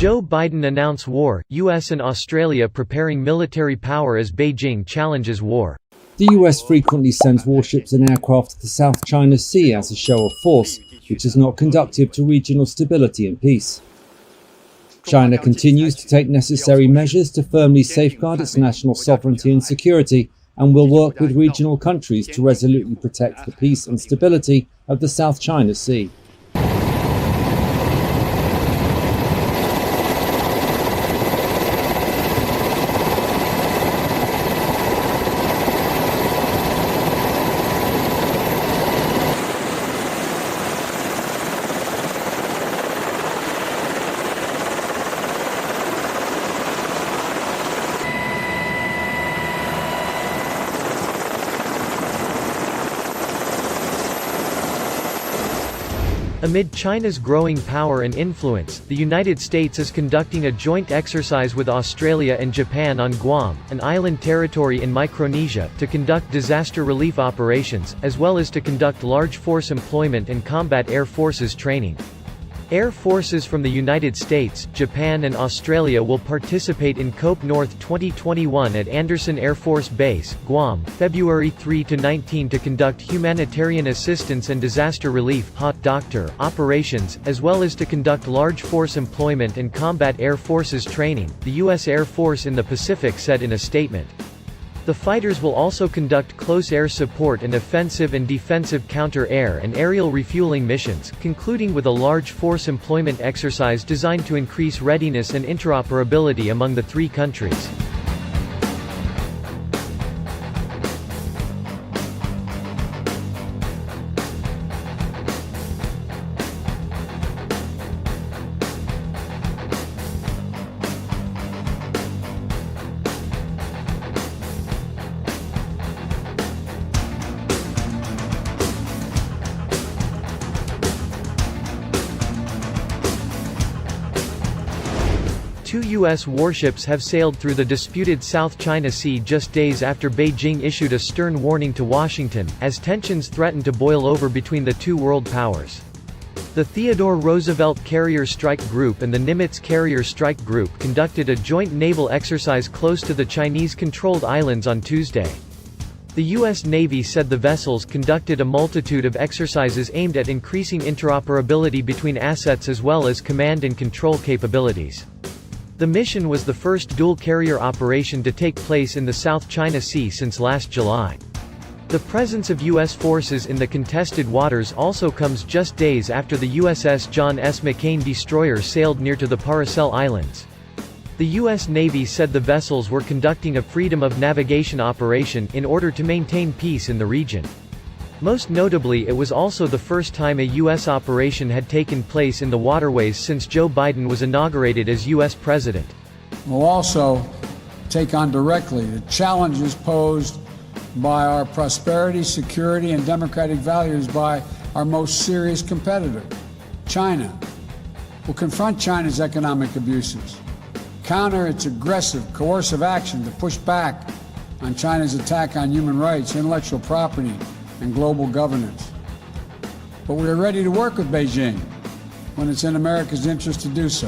Joe Biden announce war, U.S. and Australia preparing military power as Beijing challenges war. The US frequently sends warships and aircraft to the South China Sea as a show of force, which is not conducive to regional stability and peace. China continues to take necessary measures to firmly safeguard its national sovereignty and security, and will work with regional countries to resolutely protect the peace and stability of the South China Sea. Amid China's growing power and influence, the United States is conducting a joint exercise with Australia and Japan on Guam, an island territory in Micronesia, to conduct disaster relief operations, as well as to conduct large force employment and combat air forces training. Air forces from the United States, Japan and Australia will participate in COPE North 2021 at Andersen Air Force Base, Guam, February 3–19 to conduct humanitarian assistance and disaster relief (HOT-Doctor) operations, as well as to conduct large force employment and combat air forces training, the U.S. Air Force in the Pacific said in a statement. The fighters will also conduct close air support and offensive and defensive counter-air and aerial refueling missions, concluding with a large force employment exercise designed to increase readiness and interoperability among the three countries. Two U.S. warships have sailed through the disputed South China Sea just days after Beijing issued a stern warning to Washington, as tensions threaten to boil over between the two world powers. The Theodore Roosevelt Carrier Strike Group and the Nimitz Carrier Strike Group conducted a joint naval exercise close to the Chinese-controlled islands on Tuesday. The U.S. Navy said the vessels conducted a multitude of exercises aimed at increasing interoperability between assets as well as command and control capabilities. The mission was the first dual-carrier operation to take place in the South China Sea since last July. The presence of U.S. forces in the contested waters also comes just days after the USS John S. McCain destroyer sailed near to the Paracel Islands. The U.S. Navy said the vessels were conducting a freedom of navigation operation in order to maintain peace in the region. Most notably, it was also the first time a U.S. operation had taken place in the waterways since Joe Biden was inaugurated as U.S. president. We'll also take on directly the challenges posed by our prosperity, security, and democratic values by our most serious competitor, China. We'll confront China's economic abuses, counter its aggressive, coercive action to push back on China's attack on human rights, intellectual property, and global governance. But we are ready to work with Beijing when it's in America's interest to do so.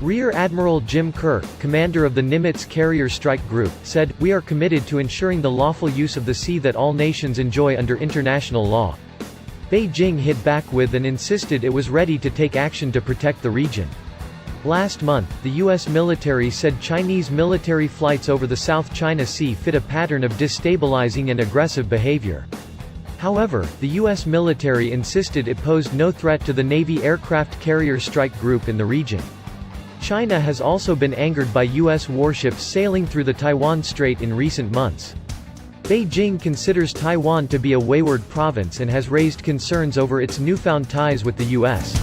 Rear Admiral Jim Kirk, commander of the Nimitz Carrier Strike Group, said, "We are committed to ensuring the lawful use of the sea that all nations enjoy under international law." Beijing hit back with and insisted it was ready to take action to protect the region. Last month, the U.S. military said Chinese military flights over the South China Sea fit a pattern of destabilizing and aggressive behavior. However, the U.S. military insisted it posed no threat to the Navy Aircraft Carrier Strike Group in the region. China has also been angered by U.S. warships sailing through the Taiwan Strait in recent months. Beijing considers Taiwan to be a wayward province and has raised concerns over its newfound ties with the U.S.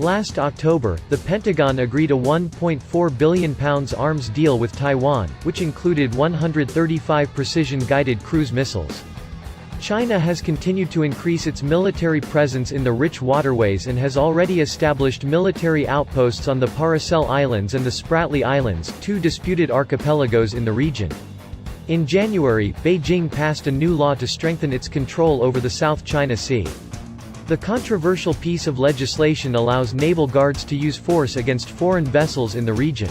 Last October, the Pentagon agreed a £1.4 billion arms deal with Taiwan, which included 135 precision-guided cruise missiles. China has continued to increase its military presence in the rich waterways and has already established military outposts on the Paracel Islands and the Spratly Islands, two disputed archipelagos in the region. In January, Beijing passed a new law to strengthen its control over the South China Sea. The controversial piece of legislation allows naval guards to use force against foreign vessels in the region.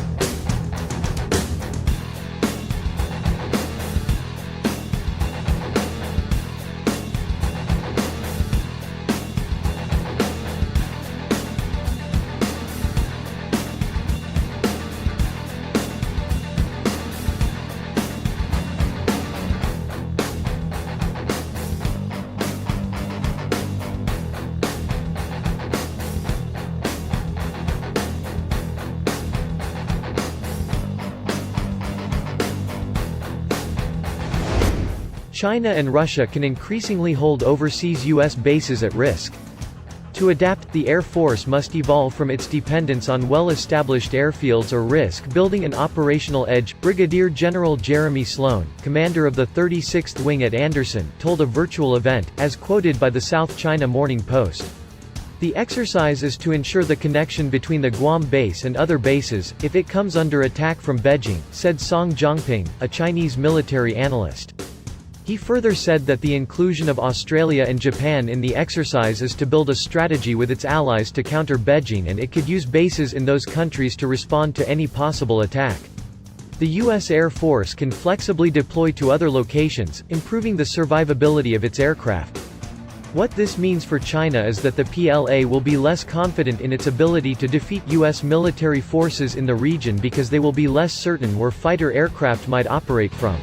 China and Russia can increasingly hold overseas U.S. bases at risk. To adapt, the Air Force must evolve from its dependence on well-established airfields or risk building an operational edge. Brigadier General Jeremy Sloan, commander of the 36th Wing at Anderson, told a virtual event, as quoted by the South China Morning Post. The exercise is to ensure the connection between the Guam base and other bases, if it comes under attack from Beijing, said Song Zhongping, a Chinese military analyst. He further said that the inclusion of Australia and Japan in the exercise is to build a strategy with its allies to counter Beijing, and it could use bases in those countries to respond to any possible attack. The U.S. Air Force can flexibly deploy to other locations, improving the survivability of its aircraft. What this means for China is that the PLA will be less confident in its ability to defeat U.S. military forces in the region because they will be less certain where fighter aircraft might operate from.